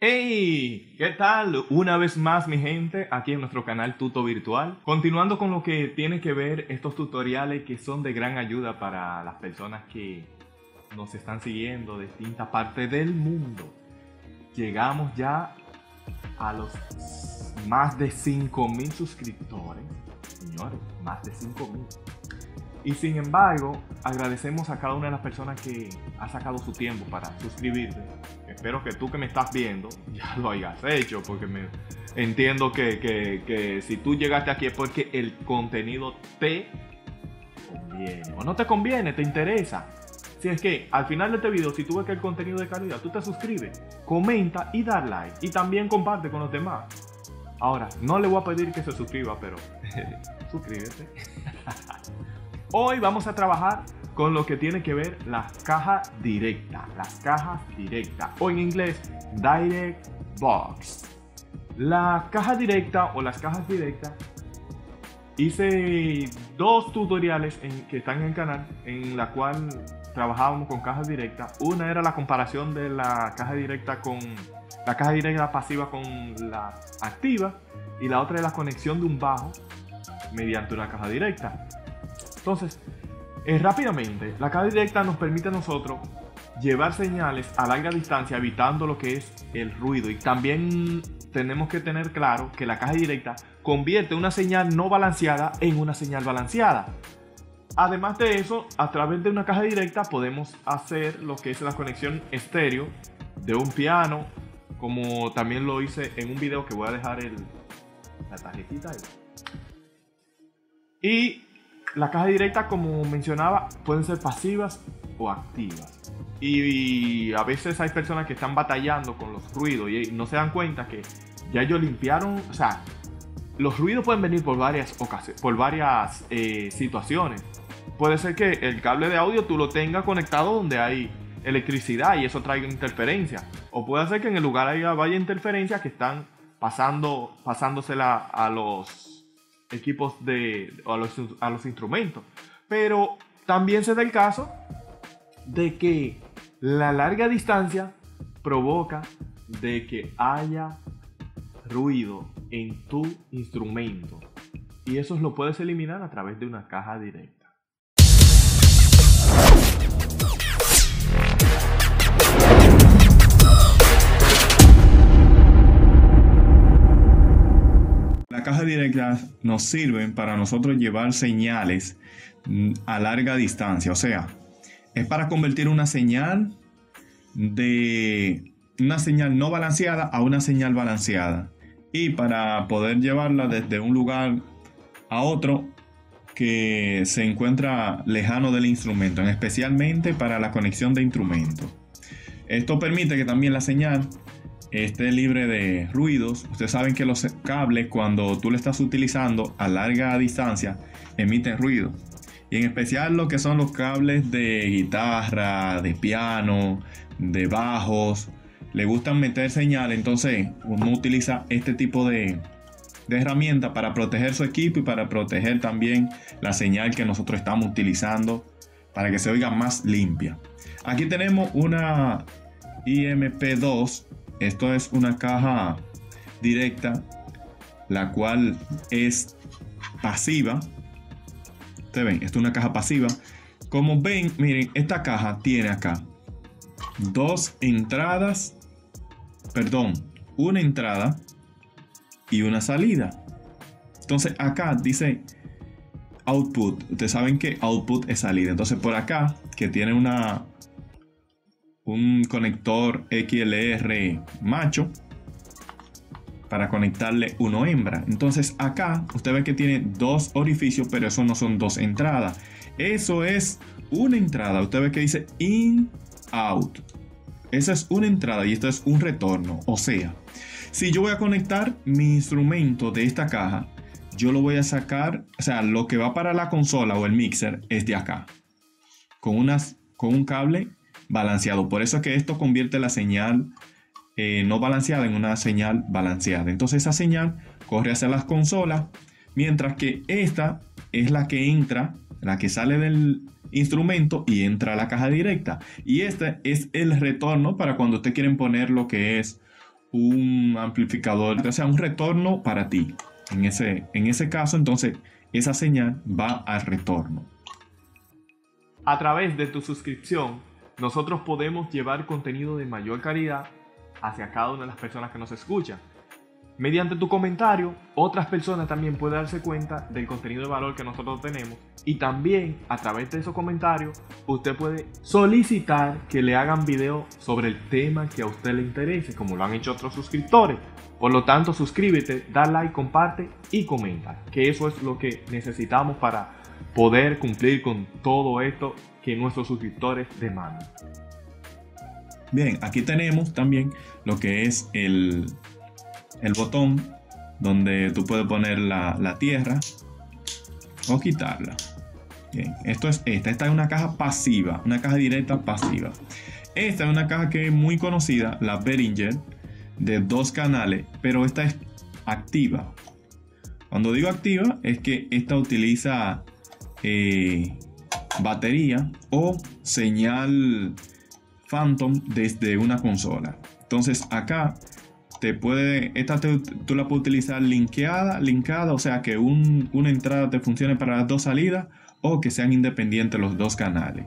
Hey, ¿qué tal? Una vez más, mi gente, aquí en nuestro canal Tuto Virtual. Continuando con lo que tiene que ver estos tutoriales que son de gran ayuda para las personas que nos están siguiendo de distintas partes del mundo. Llegamos ya a los más de 5.000 suscriptores. Señores, más de 5.000. Y sin embargo, agradecemos a cada una de las personas que ha sacado su tiempo para suscribirte. Espero que tú que me estás viendo ya lo hayas hecho, porque entiendo que si tú llegaste aquí es porque el contenido te conviene. O no te conviene, te interesa. Si es que al final de este video, si tú ves que el contenido es de calidad, tú te suscribes, comenta y da like. Y también comparte con los demás. Ahora, no le voy a pedir que se suscriba, pero suscríbete. Hoy vamos a trabajar con lo que tiene que ver las cajas directas. Las cajas directas. O en inglés, Direct Box. La caja directa o las cajas directas. Hice dos tutoriales que están en el canal en la cual trabajábamos con cajas directas. Una era la comparación de la caja directa con la caja directa pasiva con la activa. Y la otra es la conexión de un bajo mediante una caja directa. Entonces, rápidamente, la caja directa nos permite a nosotros llevar señales a larga distancia evitando lo que es el ruido. Y también tenemos que tener claro que la caja directa convierte una señal no balanceada en una señal balanceada. Además de eso, a través de una caja directa podemos hacer lo que es la conexión estéreo de un piano, como también lo hice en un video que voy a dejar la tarjetita ahí. Y la caja directa, como mencionaba, pueden ser pasivas o activas. Y a veces hay personas que están batallando con los ruidos y no se dan cuenta que ya ellos limpiaron. O sea, los ruidos pueden venir por varias ocasiones, por varias situaciones. Puede ser que el cable de audio tú lo tengas conectado donde hay electricidad y eso traiga interferencia. O puede ser que en el lugar haya vaya interferencia que están pasándosela a los equipos a los instrumentos. Pero también se da el caso de que la larga distancia provoca de que haya ruido en tu instrumento, y eso lo puedes eliminar a través de una caja directa. Las cajas directas nos sirven para nosotros llevar señales a larga distancia. O sea, es para convertir una señal de una señal no balanceada a una señal balanceada. Y para poder llevarla desde un lugar a otro que se encuentra lejano del instrumento, especialmente para la conexión de instrumentos. Esto permite que también la señal esté libre de ruidos. Ustedes saben que los cables, cuando tú lo estás utilizando a larga distancia, emiten ruido. Y en especial lo que son los cables de guitarra, de piano, de bajos, le gustan meter señal. Entonces uno utiliza este tipo de herramienta para proteger su equipo y para proteger también la señal que nosotros estamos utilizando para que se oiga más limpia. Aquí tenemos una IMP2. Esto es una caja directa, la cual es pasiva. Ustedes ven, esto es una caja pasiva. Como ven, miren, esta caja tiene acá una entrada y una salida. Entonces acá dice output. Ustedes saben que output es salida. Entonces por acá, que tiene un conector XLR macho para conectarle uno hembra. Entonces acá usted ve que tiene dos orificios, pero eso no son dos entradas. Eso es una entrada. Usted ve que dice in, out. Esa es una entrada y esto es un retorno. O sea, si yo voy a conectar mi instrumento de esta caja, yo lo voy a sacar, o sea, lo que va para la consola o el mixer es de acá, con un cable balanceado. Por eso es que esto convierte la señal no balanceada en una señal balanceada. Entonces esa señal corre hacia las consolas, mientras que esta es la que entra, la que sale del instrumento y entra a la caja directa. Y este es el retorno para cuando ustedes quieren poner lo que es un amplificador, o sea, un retorno para ti. En ese caso, entonces, esa señal va al retorno. A través de tu suscripción, nosotros podemos llevar contenido de mayor calidad hacia cada una de las personas que nos escuchan. Mediante tu comentario, otras personas también pueden darse cuenta del contenido de valor que nosotros tenemos, y también a través de esos comentarios usted puede solicitar que le hagan video sobre el tema que a usted le interese, como lo han hecho otros suscriptores. Por lo tanto, suscríbete, da like, comparte y comenta, que eso es lo que necesitamos para poder cumplir con todo esto que nuestros suscriptores demandan. Bien, aquí tenemos también lo que es el botón donde tú puedes poner la tierra o quitarla. Bien, esta es una caja pasiva, una caja directa pasiva. Esta es una caja que es muy conocida, la Behringer, de 2 canales, pero esta es activa. Cuando digo activa es que esta utiliza batería o señal Phantom desde una consola. Entonces acá tú la puedes utilizar linkada, o sea que una entrada te funcione para las 2 salidas, o que sean independientes los 2 canales.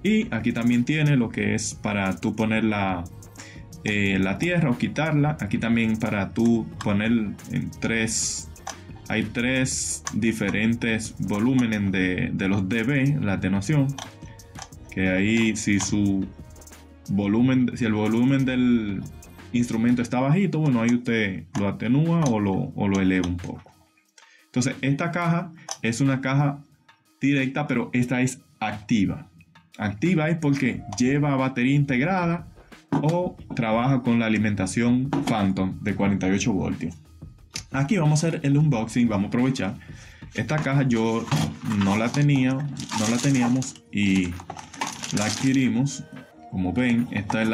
Y aquí también tiene lo que es para tú poner la tierra o quitarla. Aquí también para tú poner hay 3 diferentes volúmenes de los dB, la atenuación, que ahí si el volumen del instrumento está bajito, bueno, ahí usted lo atenúa o lo eleva un poco. Entonces esta caja es una caja directa, pero esta es activa. Activa es porque lleva batería integrada o trabaja con la alimentación Phantom de 48 voltios. Aquí vamos a hacer el unboxing, vamos a aprovechar. Esta caja yo no la teníamos y la adquirimos. Como ven, esta es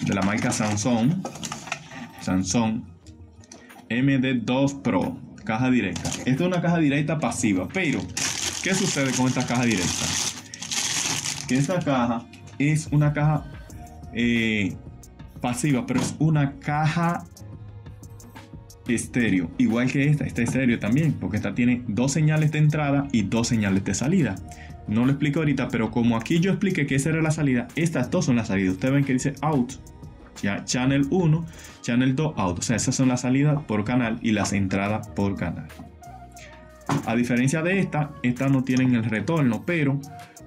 de la marca Samsung MD2 Pro, caja directa. Esta es una caja directa pasiva, pero ¿qué sucede con esta caja directa? Que esta caja es una caja pasiva, pero es una caja estéreo, igual que esta es estéreo también, porque esta tiene 2 señales de entrada y 2 señales de salida. No lo explico ahorita, pero como aquí yo expliqué que esa era la salida, estas 2 son las salidas. Ustedes ven que dice out, ya channel 1, channel 2 out, o sea, esas son las salidas por canal y las entradas por canal. A diferencia de esta no tienen el retorno, pero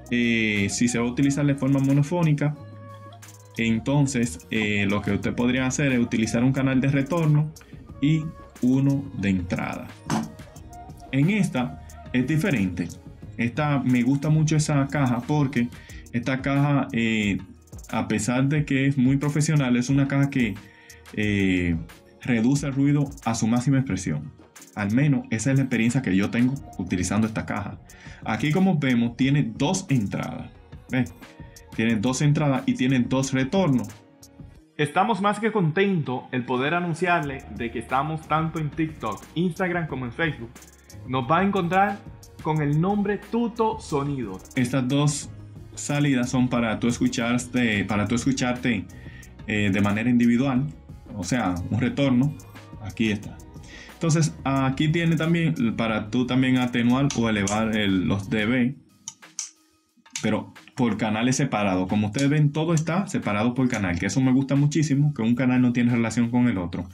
si se va a utilizar de forma monofónica, entonces lo que usted podría hacer es utilizar un canal de retorno y uno de entrada. En esta es diferente. Me gusta mucho esa caja porque esta caja, a pesar de que es muy profesional, es una caja que reduce el ruido a su máxima expresión. Al menos esa es la experiencia que yo tengo utilizando esta caja. Aquí, como vemos, tiene 2 entradas. ¿Ves? Tiene 2 entradas y tiene 2 retornos. Estamos más que contentos el poder anunciarle de que estamos tanto en TikTok, Instagram como en Facebook. Nos va a encontrar con el nombre Tuto Sonidos. Estas 2 salidas son para tú escucharte de manera individual, o sea, un retorno. Aquí está. Entonces aquí tiene también para tú también atenuar o elevar los dB, pero por canales separados. Como ustedes ven, todo está separado por canal, que eso me gusta muchísimo, que un canal no tiene relación con el otro,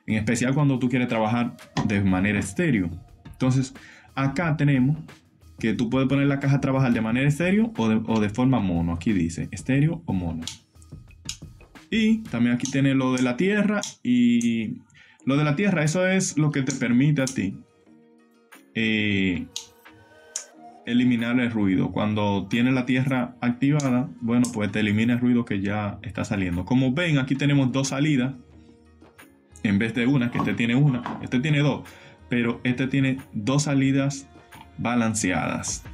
en especial cuando tú quieres trabajar de manera estéreo. Entonces acá tenemos que tú puedes poner la caja a trabajar de manera estéreo o de forma mono. Aquí dice estéreo o mono. Y también aquí tiene lo de la tierra, y lo de la tierra, eso es lo que te permite a ti eliminar el ruido. Cuando tienes la tierra activada, bueno, pues te elimina el ruido que ya está saliendo. Como ven, aquí tenemos 2 salidas en vez de una, que este tiene 2, pero este tiene 2 salidas balanceadas.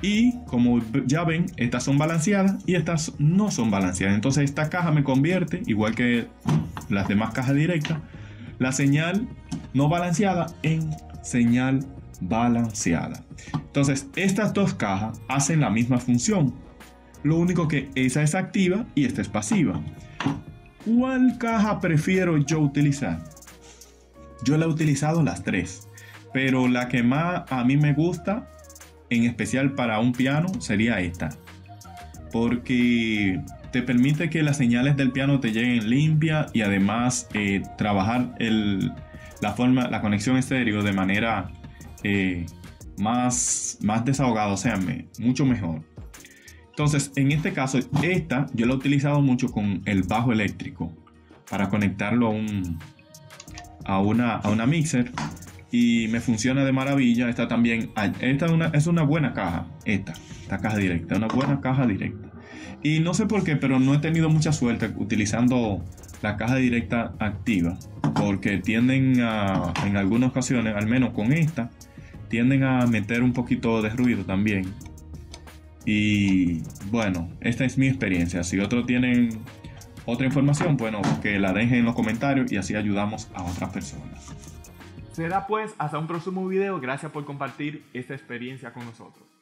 Y como ya ven, estas son balanceadas y estas no son balanceadas. Entonces esta caja me convierte, igual que las demás cajas directas, la señal no balanceada en señal balanceada. Entonces estas 2 cajas hacen la misma función. Lo único que esa es activa y esta es pasiva. ¿cuál caja prefiero yo utilizar? Yo la he utilizado las tres, pero la que más a mí me gusta, en especial para un piano, sería esta. Porque te permite que las señales del piano te lleguen limpias y además trabajar la conexión estéreo de manera más desahogada, o sea, mucho mejor. Entonces, en este caso, esta yo la he utilizado mucho con el bajo eléctrico para conectarlo a una mixer y me funciona de maravilla. Esta también, es una buena caja, esta caja directa, una buena caja directa. Y no sé por qué, pero no he tenido mucha suerte utilizando la caja directa activa, porque tienden en algunas ocasiones, al menos con esta, tienden a meter un poquito de ruido también. Y bueno, esta es mi experiencia. Si otros tienen otra información, bueno, que la dejen en los comentarios y así ayudamos a otras personas. Será pues hasta un próximo video. Gracias por compartir esta experiencia con nosotros.